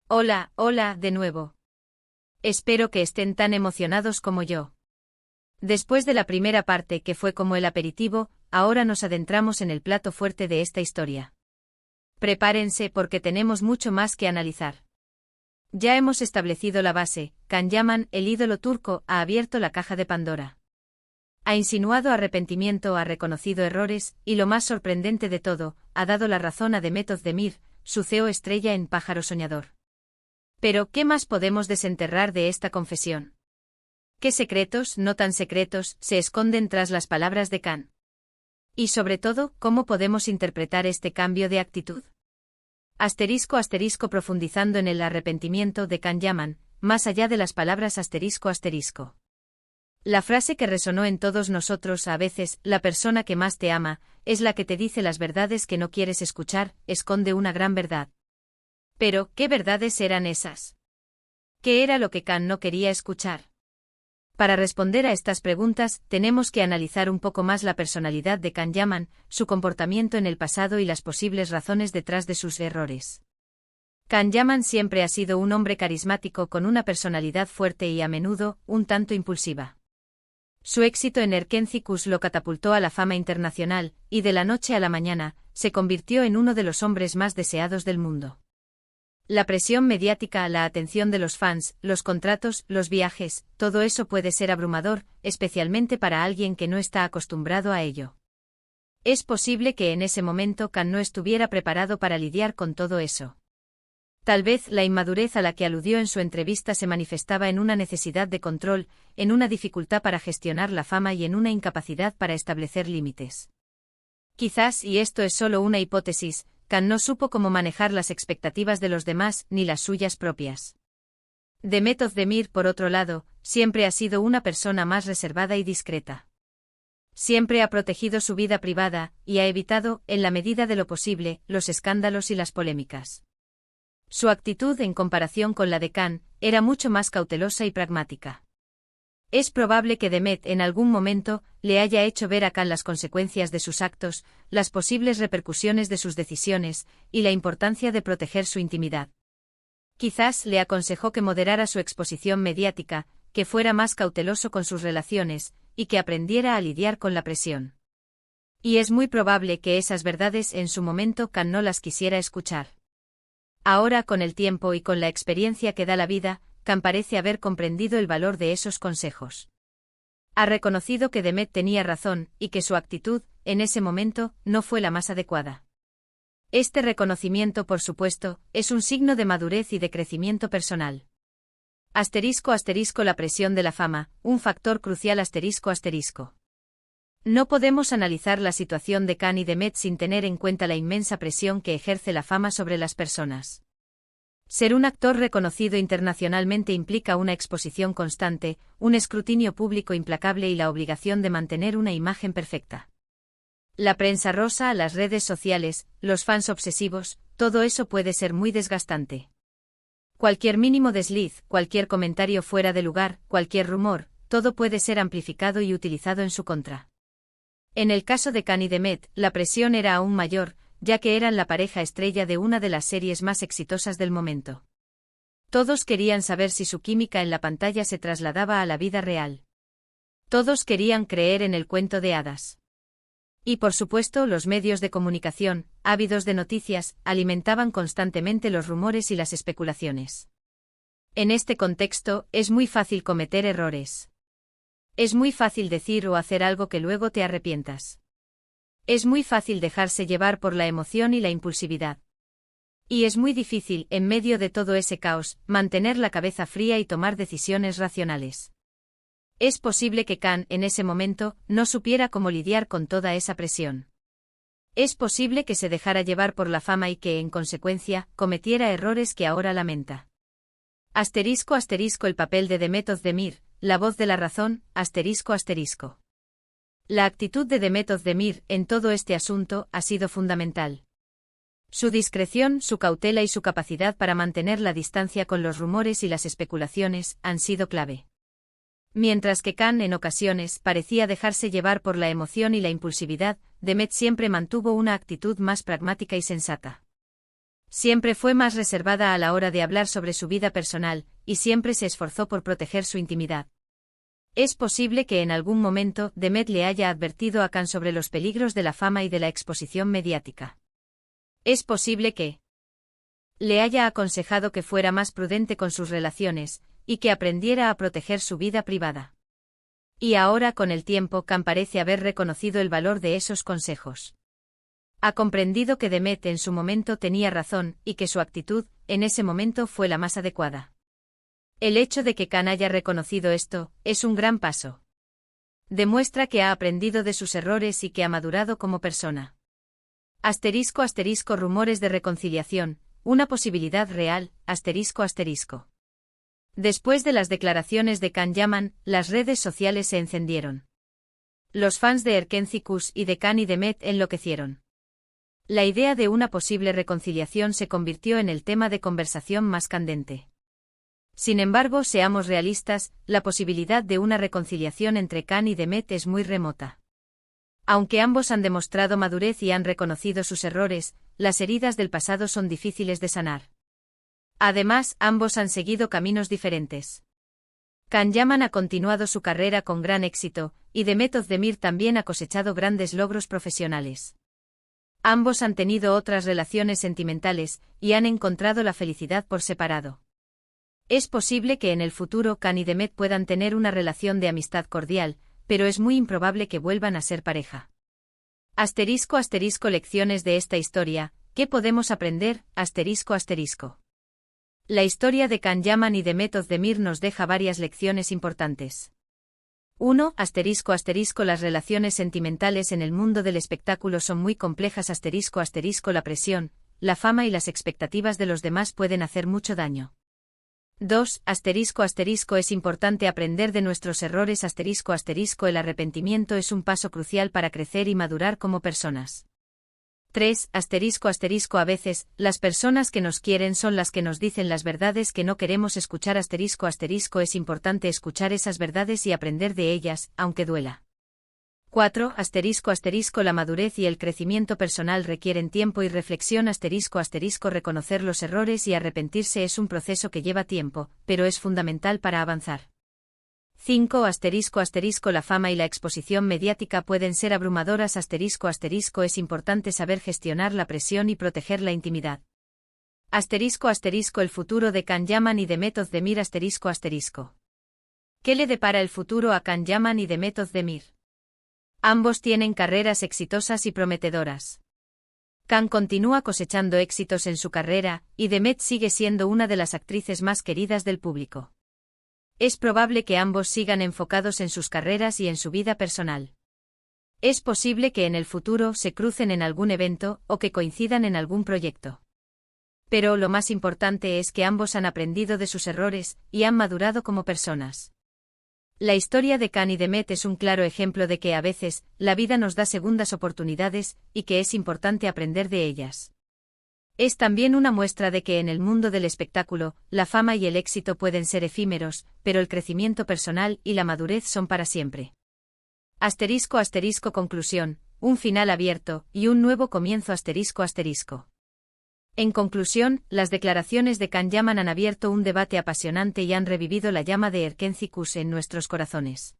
Hola, hola, de nuevo. Espero que estén tan emocionados como yo. Después de la primera parte que fue como el aperitivo, ahora nos adentramos en el plato fuerte de esta historia. Prepárense porque tenemos mucho más que analizar. Ya hemos establecido la base, Can Yaman, el ídolo turco, ha abierto la caja de Pandora. Ha insinuado arrepentimiento, ha reconocido errores, y lo más sorprendente de todo, ha dado la razón a Demet Özdemir, su CEO estrella en Pájaro Soñador. Pero, ¿qué más podemos desenterrar de esta confesión? ¿Qué secretos, no tan secretos, se esconden tras las palabras de Can? Y sobre todo, ¿cómo podemos interpretar este cambio de actitud? *** Profundizando en el arrepentimiento de Can Yaman, más allá de las palabras ***. La frase que resonó en todos nosotros a veces, la persona que más te ama, es la que te dice las verdades que no quieres escuchar, esconde una gran verdad. Pero, ¿qué verdades eran esas? ¿Qué era lo que Can no quería escuchar? Para responder a estas preguntas, tenemos que analizar un poco más la personalidad de Can Yaman, su comportamiento en el pasado y las posibles razones detrás de sus errores. Can Yaman siempre ha sido un hombre carismático con una personalidad fuerte y a menudo, un tanto impulsiva. Su éxito en Erkenci lo catapultó a la fama internacional, y de la noche a la mañana, se convirtió en uno de los hombres más deseados del mundo. La presión mediática, la atención de los fans, los contratos, los viajes, todo eso puede ser abrumador, especialmente para alguien que no está acostumbrado a ello. Es posible que en ese momento Can no estuviera preparado para lidiar con todo eso. Tal vez la inmadurez a la que aludió en su entrevista se manifestaba en una necesidad de control, en una dificultad para gestionar la fama y en una incapacidad para establecer límites. Quizás, y esto es solo una hipótesis, Can no supo cómo manejar las expectativas de los demás ni las suyas propias. Demet Özdemir, por otro lado, siempre ha sido una persona más reservada y discreta. Siempre ha protegido su vida privada, y ha evitado, en la medida de lo posible, los escándalos y las polémicas. Su actitud, en comparación con la de Can, era mucho más cautelosa y pragmática. Es probable que Demet en algún momento le haya hecho ver a Can las consecuencias de sus actos, las posibles repercusiones de sus decisiones, y la importancia de proteger su intimidad. Quizás le aconsejó que moderara su exposición mediática, que fuera más cauteloso con sus relaciones, y que aprendiera a lidiar con la presión. Y es muy probable que esas verdades en su momento Can no las quisiera escuchar. Ahora, con el tiempo y con la experiencia que da la vida, Can parece haber comprendido el valor de esos consejos. Ha reconocido que Demet tenía razón, y que su actitud, en ese momento, no fue la más adecuada. Este reconocimiento, por supuesto, es un signo de madurez y de crecimiento personal. *** La presión de la fama, un factor crucial ***. No podemos analizar la situación de Can y Demet sin tener en cuenta la inmensa presión que ejerce la fama sobre las personas. Ser un actor reconocido internacionalmente implica una exposición constante, un escrutinio público implacable y la obligación de mantener una imagen perfecta. La prensa rosa, las redes sociales, los fans obsesivos, todo eso puede ser muy desgastante. Cualquier mínimo desliz, cualquier comentario fuera de lugar, cualquier rumor, todo puede ser amplificado y utilizado en su contra. En el caso de Can y Demet, la presión era aún mayor, ya que eran la pareja estrella de una de las series más exitosas del momento. Todos querían saber si su química en la pantalla se trasladaba a la vida real. Todos querían creer en el cuento de hadas. Y por supuesto, los medios de comunicación, ávidos de noticias, alimentaban constantemente los rumores y las especulaciones. En este contexto, es muy fácil cometer errores. Es muy fácil decir o hacer algo que luego te arrepientas. Es muy fácil dejarse llevar por la emoción y la impulsividad. Y es muy difícil, en medio de todo ese caos, mantener la cabeza fría y tomar decisiones racionales. Es posible que Can, en ese momento, no supiera cómo lidiar con toda esa presión. Es posible que se dejara llevar por la fama y que, en consecuencia, cometiera errores que ahora lamenta. *** El papel de Demet Özdemir, la voz de la razón, ***. La actitud de Demet Özdemir en todo este asunto ha sido fundamental. Su discreción, su cautela y su capacidad para mantener la distancia con los rumores y las especulaciones han sido clave. Mientras que Can en ocasiones parecía dejarse llevar por la emoción y la impulsividad, Demet siempre mantuvo una actitud más pragmática y sensata. Siempre fue más reservada a la hora de hablar sobre su vida personal, y siempre se esforzó por proteger su intimidad. Es posible que en algún momento Demet le haya advertido a Khan sobre los peligros de la fama y de la exposición mediática. Es posible que le haya aconsejado que fuera más prudente con sus relaciones, y que aprendiera a proteger su vida privada. Y ahora con el tiempo Khan parece haber reconocido el valor de esos consejos. Ha comprendido que Demet en su momento tenía razón y que su actitud, en ese momento, fue la más adecuada. El hecho de que Khan haya reconocido esto, es un gran paso. Demuestra que ha aprendido de sus errores y que ha madurado como persona. *** Rumores de reconciliación, una posibilidad real, ***. Después de las declaraciones de Can Yaman, las redes sociales se encendieron. Los fans de Erkenci Kuş y de Khan y Demet enloquecieron. La idea de una posible reconciliación se convirtió en el tema de conversación más candente. Sin embargo, seamos realistas, la posibilidad de una reconciliación entre Khan y Demet es muy remota. Aunque ambos han demostrado madurez y han reconocido sus errores, las heridas del pasado son difíciles de sanar. Además, ambos han seguido caminos diferentes. Can Yaman ha continuado su carrera con gran éxito, y Demet Özdemir también ha cosechado grandes logros profesionales. Ambos han tenido otras relaciones sentimentales, y han encontrado la felicidad por separado. Es posible que en el futuro Khan y Demet puedan tener una relación de amistad cordial, pero es muy improbable que vuelvan a ser pareja. *** Lecciones de esta historia, ¿qué podemos aprender? ***. La historia de Can Yaman y Demet Özdemir nos deja varias lecciones importantes. 1. Las relaciones sentimentales en el mundo del espectáculo son muy complejas. La presión, la fama y las expectativas de los demás pueden hacer mucho daño. 2. Es importante aprender de nuestros errores. El arrepentimiento es un paso crucial para crecer y madurar como personas. 3. A veces, las personas que nos quieren son las que nos dicen las verdades que no queremos escuchar. Es importante escuchar esas verdades y aprender de ellas, aunque duela. 4. La madurez y el crecimiento personal requieren tiempo y reflexión. Reconocer los errores y arrepentirse es un proceso que lleva tiempo, pero es fundamental para avanzar. 5. La fama y la exposición mediática pueden ser abrumadoras. Es importante saber gestionar la presión y proteger la intimidad. El futuro de Can Yaman y Demet Özdemir. ¿Qué le depara el futuro a Can Yaman y Demet Özdemir? Ambos tienen carreras exitosas y prometedoras. Khan continúa cosechando éxitos en su carrera, y Demet sigue siendo una de las actrices más queridas del público. Es probable que ambos sigan enfocados en sus carreras y en su vida personal. Es posible que en el futuro se crucen en algún evento o que coincidan en algún proyecto. Pero lo más importante es que ambos han aprendido de sus errores y han madurado como personas. La historia de Khan y Demet es un claro ejemplo de que a veces la vida nos da segundas oportunidades y que es importante aprender de ellas. Es también una muestra de que en el mundo del espectáculo, la fama y el éxito pueden ser efímeros, pero el crecimiento personal y la madurez son para siempre. Conclusión, un final abierto y un nuevo comienzo. En conclusión, las declaraciones de Can Yaman han abierto un debate apasionante y han revivido la llama de Erkenci Kuş en nuestros corazones.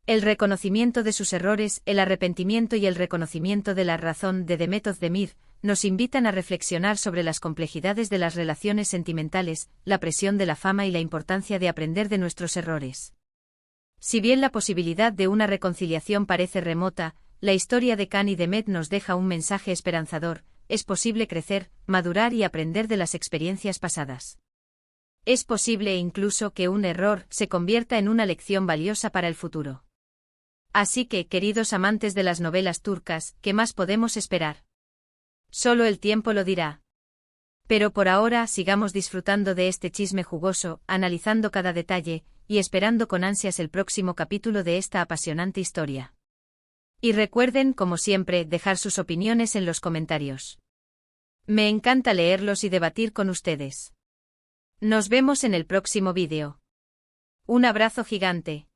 El reconocimiento de sus errores, el arrepentimiento y el reconocimiento de la razón de Demet Özdemir nos invitan a reflexionar sobre las complejidades de las relaciones sentimentales, la presión de la fama y la importancia de aprender de nuestros errores. Si bien la posibilidad de una reconciliación parece remota, la historia de Khan y Demet nos deja un mensaje esperanzador: es posible crecer, madurar y aprender de las experiencias pasadas. Es posible incluso que un error se convierta en una lección valiosa para el futuro. Así que, queridos amantes de las novelas turcas, ¿qué más podemos esperar? Solo el tiempo lo dirá. Pero por ahora sigamos disfrutando de este chisme jugoso, analizando cada detalle, y esperando con ansias el próximo capítulo de esta apasionante historia. Y recuerden, como siempre, dejar sus opiniones en los comentarios. Me encanta leerlos y debatir con ustedes. Nos vemos en el próximo vídeo. Un abrazo gigante.